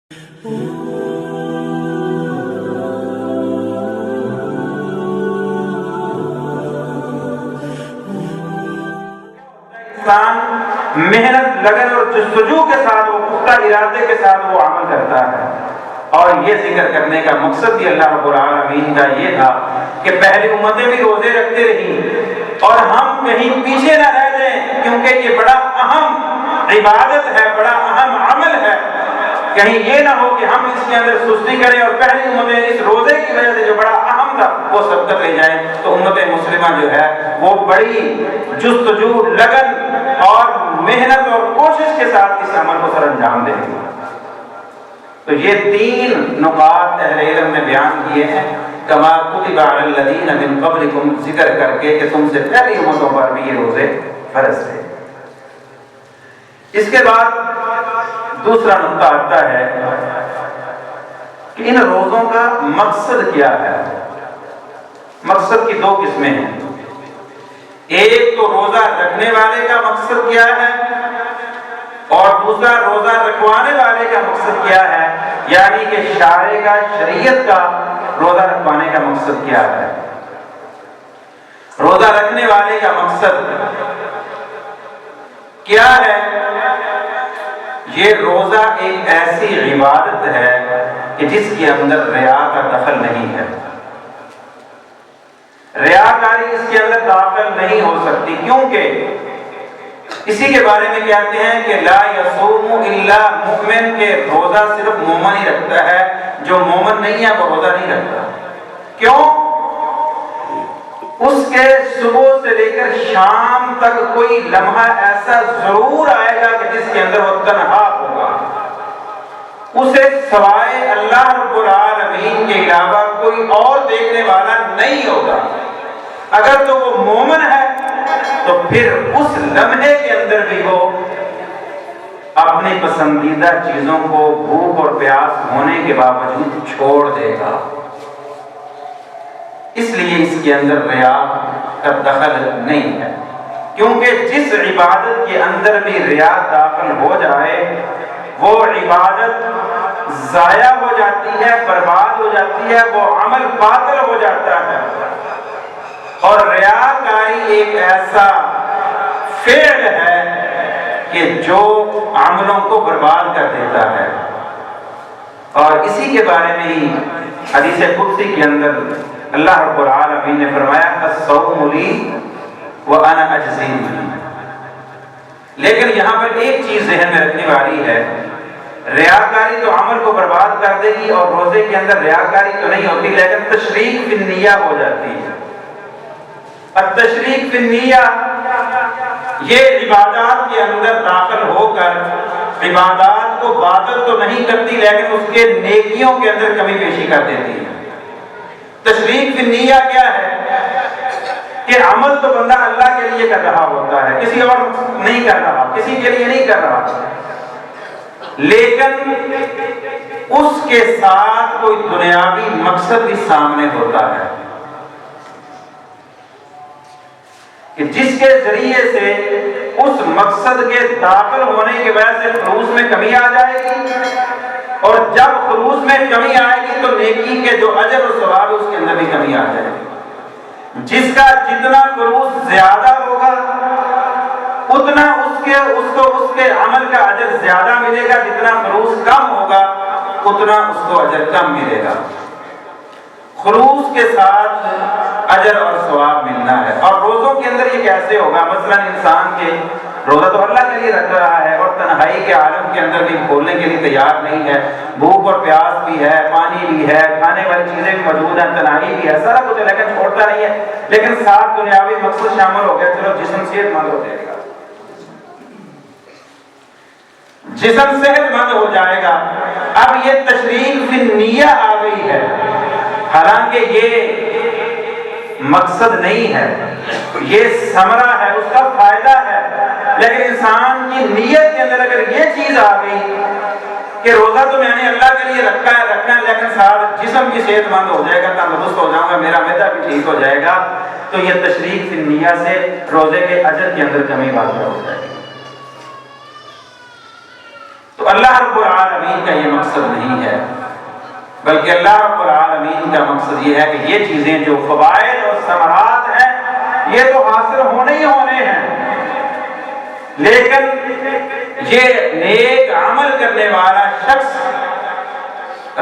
محنت، لگن اور جستجو کے ساتھ، وہ پختہ ارادے کے ساتھ وہ عمل کرتا ہے. اور یہ ذکر کرنے کا مقصد بھی اللہ رب العالمین کا یہ تھا کہ پہلی امتیں بھی روزے رکھتے رہیں اور ہم کہیں پیچھے نہ رہ جائیں، کیونکہ یہ بڑا اہم عبادت ہے، بڑا اہم عمل ہے. کہیں یہ نہ ہو کہ ہم اس کے اندر سستی کریں اور پہلی امتیں اس روزے کی وجہ سے جو بڑا اہم تھا وہ سبقت لے جائیں. تو امت مسلمہ جو ہے وہ بڑی جستجو، لگن اور محنت اور کوشش کے ساتھ اس عمل کو سر انجام دیں گے. تو یہ 3 نقاط اہل علم نے بیان کیے ہیں کما کتب علی الذین من قبلکم، ذکر کر کے کہ تم سے پہلی امتوں پر بھی یہ روزے فرض تھے. اس کے بعد دوسرا نقطہ آتا ہے کہ ان روزوں کا مقصد کیا ہے. مقصد کی 2 قسمیں ہیں. ایک تو روزہ رکھنے والے کا مقصد کیا ہے اور دوسرا روزہ رکھوانے والے کا مقصد کیا ہے، یعنی کہ شارع کا، شریعت کا روزہ رکھوانے کا مقصد کیا ہے. روزہ رکھنے والے کا مقصد کیا ہے؟ یہ روزہ ایک ایسی عبادت ہے کہ جس کے اندر ریا کا دخل نہیں ہے. ریاکاری اس کے اندر داخل نہیں ہو سکتی، کیونکہ اسی کے بارے میں کہتے ہیں کہ لا یصوم الا مؤمن، کہ روزہ صرف مومن ہی رکھتا ہے، جو مومن نہیں ہے وہ روزہ نہیں رکھتا. کیوں؟ اس کے صبح سے لے کر شام تک کوئی لمحہ ایسا ضرور آئے گا کہ جس کے اندر وہ تنہا ہوگا، اسے سوائے اللہ رب العالمین کے علاوہ کوئی اور دیکھنے والا نہیں ہوگا. اگر تو وہ مومن ہے تو پھر اس لمحے کے اندر بھی وہ اپنی پسندیدہ چیزوں کو بھوک اور پیاس ہونے کے باوجود چھوڑ دے گا. اس لیے اس کے اندر ریا کا دخل نہیں ہے، کیونکہ جس عبادت کے اندر بھی ریا داخل ہو جائے وہ عبادت ضائع ہو جاتی ہے، برباد ہو جاتی ہے، وہ عمل باطل ہو جاتا ہے. اور ریاکاری ایک ایسا فعل ہے کہ جو عملوں کو برباد کر دیتا ہے. اور اسی کے بارے میں ہی حدیث قدسی کے اندر اللہ رب العالمین نے فرمایا الصوم لی وانا اجزی بہ. لیکن یہاں پر ایک چیز ذہن میں رکھنے والی ہے، ریاکاری تو عمل کو برباد کر دے گی اور روزے کے اندر ریاکاری تو نہیں ہوتی، لیکن تشریک فی النیہ ہو جاتی ہے. التشریک فی النیہ یہ عبادات کے اندر داخل ہو کر عبادات کو باطل تو نہیں کرتی، لیکن اس کے نیکیوں کے اندر کمی بیشی کر دیتی ہے. تشریک فی النیہ کیا ہے کہ عمل تو بندہ اللہ کے لیے کر رہا ہوتا ہے، کسی اور نہیں کر رہا، کسی کے لیے نہیں کر رہا، لیکن اس کے ساتھ کوئی دنیاوی مقصد بھی سامنے ہوتا ہے کہ جس کے ذریعے سے اس مقصد کے داخل ہونے کی وجہ سے خلوص میں کمی آ جائے گی، اور جب خلوص میں کمی آئے گی تو نیکی کے جو اجر و ثواب اس کے اندر بھی کمی آ جائے گی. جس کا جتنا خلوص زیادہ ہوگا اتنا اس کے عمل کا اجر زیادہ ملے گا، جتنا خلوص کم ہوگا اتنا اس کو اجر کم ملے گا. خلوص کے ساتھ اجر اور ثواب ملنا ہے. اور روزوں کے اندر یہ کیسے ہوگا؟ مثلا انسان کے روزہ تو اللہ کے لیے رکھ رہا ہے اور تنہائی کے عالم کے اندر بھی کھولنے کے لیے تیار نہیں ہے، بھوک اور پیاس بھی ہے، پانی بھی ہے، کھانے والی چیزیں بھی موجود ہیں، تنہائی بھی ہے، سارا کچھ ہے، لیکن چھوڑتا نہیں ہے. لیکن ساتھ دنیاوی مقصد شامل ہو گیا، چلو جسم صحت مند ہو جائے گا، جسم صحت مند ہو جائے گا. اب یہ تشریک فی النیہ آ گئی ہے، حالانکہ یہ مقصد نہیں ہے، یہ ثمرہ ہے، اس کا فائدہ ہے. لیکن انسان کی نیت کے اندر اگر یہ چیز آ گئی کہ روزہ تو میں نے اللہ کے لیے رکھا ہے، لیکن ساتھ جسم کی صحت مند ہو جائے گا، تندرست ہو جاؤں گا، میرا معدہ بھی ٹھیک ہو جائے گا، تو یہ تشریک فی النیہ سے روزے کے اجر کے اندر کمی واقع ہو جائے گی. تو اللہ اللہ رب العالمین کا یہ مقصد نہیں ہے، بلکہ اللہ رب العالمین کا مقصد یہ ہے کہ یہ چیزیں جو فوائد اور ثمرات ہیں یہ تو حاصل ہونے ہی ہونے ہیں، لیکن یہ نیک عمل کرنے والا شخص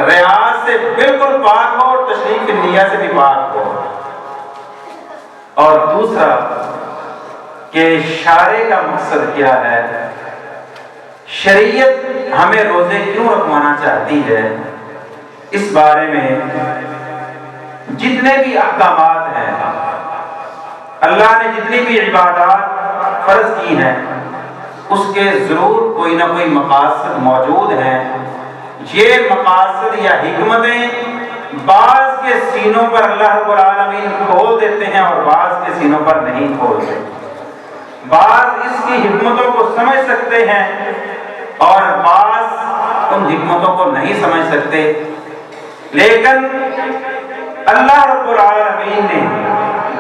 ریاض سے بالکل پاک ہو اور تشریف نیہ سے بھی پاک ہو۔ اور دوسرا کہ شارع کا مقصد کیا ہے، شریعت ہمیں روزے کیوں رکھوانا چاہتی ہے، اس بارے میں جتنے بھی احکامات ہیں، اللہ نے جتنی بھی عبادات فرض کی ہیں اس کے ضرور کوئی نہ کوئی مقاصد موجود ہیں۔ یہ مقاصد یا حکمتیں بعض کے سینوں پر اللہ رب العالمین کھول دیتے ہیں اور بعض کے سینوں پر نہیں کھولتے۔ بعض اس کی حکمتوں کو سمجھ سکتے ہیں اور بعض ان حکمتوں کو نہیں سمجھ سکتے، لیکن اللہ رب العالمین نے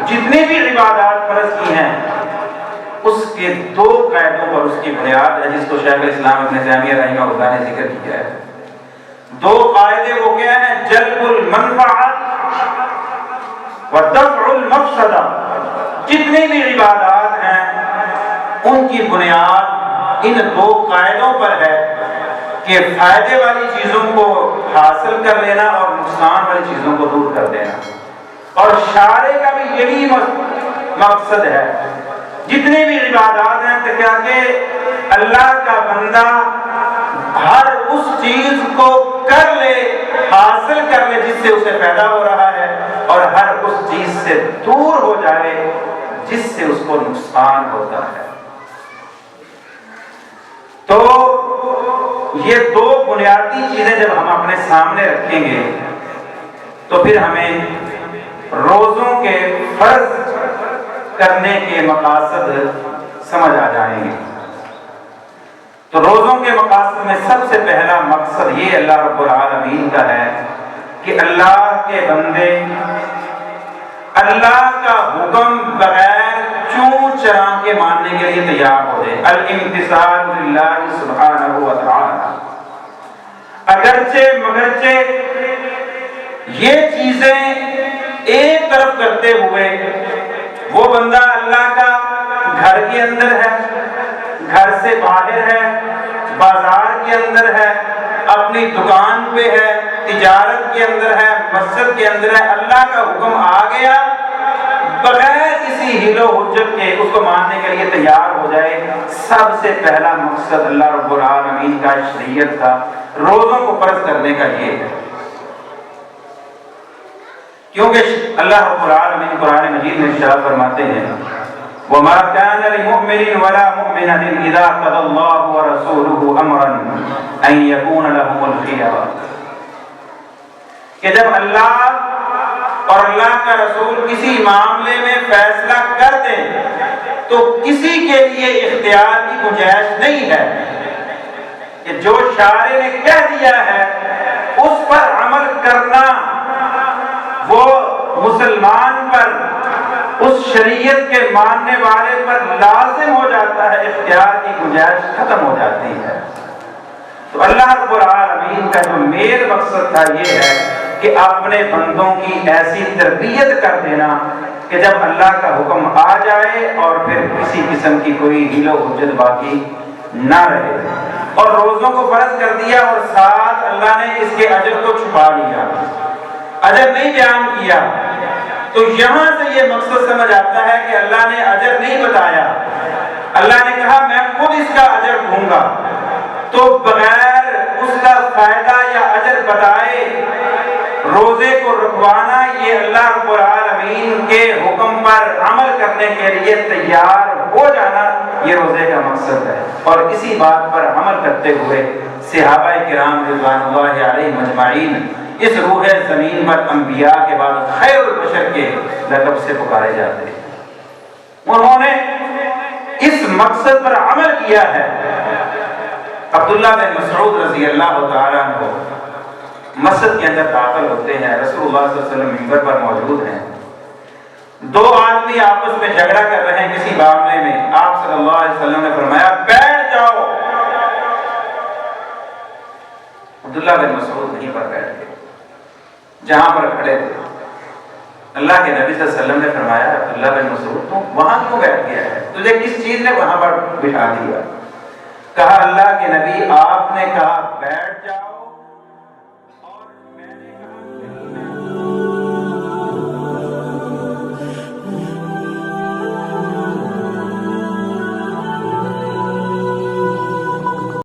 جتنی بھی عبادات فرض کی ہیں اس کے دو قاعدوں پر اس کی بنیاد ہے، جس کو شیخ الاسلام ابن تیمیہ رحمہ اللہ نے ذکر کیا ہے۔ دو قاعدے وہ کیا ہیں؟ جلب المنفعت و دفع المفسدہ۔ جتنی بھی عبادات ہیں ان کی بنیاد ان دو قاعدوں پر ہے کہ فائدے والی چیزوں کو حاصل کر لینا اور نقصان والی چیزوں کو دور کر دینا، اور شارع کا بھی یہی مقصد ہے۔ جتنی بھی عبادات ہیں تو کیا کہ اللہ کا بندہ ہر اس چیز کو کر لے، حاصل کر لے جس سے اسے فائدہ ہو رہا ہے، اور ہر اس چیز سے دور ہو جائے جس سے اس کو نقصان ہوتا ہے۔ تو یہ دو بنیادی چیزیں جب ہم اپنے سامنے رکھیں گے تو پھر ہمیں روزوں کے فرض کرنے کے مقاصد سمجھ آ جائیں گے۔ تو روزوں کے مقاصد میں سب سے پہلا مقصد یہ اللہ رب العالمین کا ہے کہ اللہ کے بندے اللہ کا حکم بغیر چوں چرا کے ماننے کے لیے تیار ہو جائے۔ الامتثال للہ سبحانہ و تعالی، اگرچہ مگرچہ یہ چیزیں ایک طرف کرتے ہوئے وہ بندہ اللہ کا گھر کے اندر ہے، گھر سے باہر ہے، بازار کے اندر ہے، اپنی دکان پہ ہے، تجارت کے اندر ہے، مسجد کے اندر ہے، اللہ کا حکم آ گیا، بغیر کسی حیل و حجت کے اس کو ماننے کے لیے تیار ہو جائے۔ سب سے پہلا مقصد اللہ رب العالمین کا، شریعت کا، روزوں کو فرض کرنے کا یہ ہے، کیونکہ اللہ رب العالمین قرآن مجید میں ارشاد فرماتے ہیں وَمَا كَانَ لِمُؤْمِنٍ وَلَا مُؤْمِنَةٍ إِذَا قَضَى اللَّهُ وَرَسُولُهُ أَمْرًا أَن يَكُونَ لَهُمُ الْخِيَرَةُ، کہ جب اللہ اور اللہ کا رسول کسی معاملے میں فیصلہ کر دیں تو کسی کے لیے اختیار کی گنجائش نہیں ہے کہ جو شارع نے کہہ دیا ہے اس پر عمل کرنا وہ مسلمان پر، اس شریعت کے ماننے والے پر لازم ہو جاتا ہے، اختیار کی گنجائش ختم ہو جاتی ہے۔ تو اللہ رب العالمین کا جو مین مقصد تھا یہ ہے کہ اپنے بندوں کی ایسی تربیت کر دینا کہ جب اللہ کا حکم آ جائے اور پھر کسی قسم کی کوئی حیل و حجت باقی نہ رہے، اور روزوں کو فرض کر دیا اور ساتھ اللہ نے اس کے اجر کو چھپا لیا، اجر نہیں بیان کیا۔ تو یہاں سے یہ مقصد سمجھ آتا ہے کہ اللہ نے اجر نہیں بتایا، اللہ نے کہا میں خود اس کا اجر دوں گا، تو بغیر اس کا فائدہ یا اجر بتائے روزے کو رکھوانا، یہ اللہ رب العالمین کے حکم پر عمل کرنے کے لیے تیار ہو جانا، یہ روزے کا مقصد ہے۔ اور اسی بات پر عمل کرتے ہوئے صحابہ کرام رضوان اللہ علیہم اجمعین اس روح زمین پر انبیاء کے بعد خیر البشر کے لقب سے پکارے جاتے ہیں۔ انہوں نے اس مقصد پر عمل کیا ہے۔ عبداللہ بن مسعود رضی اللہ تعالیٰ عنہ مسجد کے اندر داخل ہوتے ہیں، رسول اللہ صلی اللہ علیہ وسلم منبر پر موجود ہیں، دو آدمی آپس میں جھگڑا کر رہے ہیں کسی معاملے میں، آپ صلی اللہ علیہ وسلم نے فرمایا بیٹھ جاؤ، عبداللہ بن مسعود وہیں پر بیٹھ گئے جہاں پر کھڑے تھے۔ اللہ کے نبی صلی اللہ علیہ وسلم نے فرمایا عبداللہ بن مسعود تو وہاں کیوں بیٹھ گیا ہے، تجھے کس چیز نے وہاں پر بٹھا دیا؟ کہا اللہ کے نبی آپ نے کہا بیٹھ جاؤ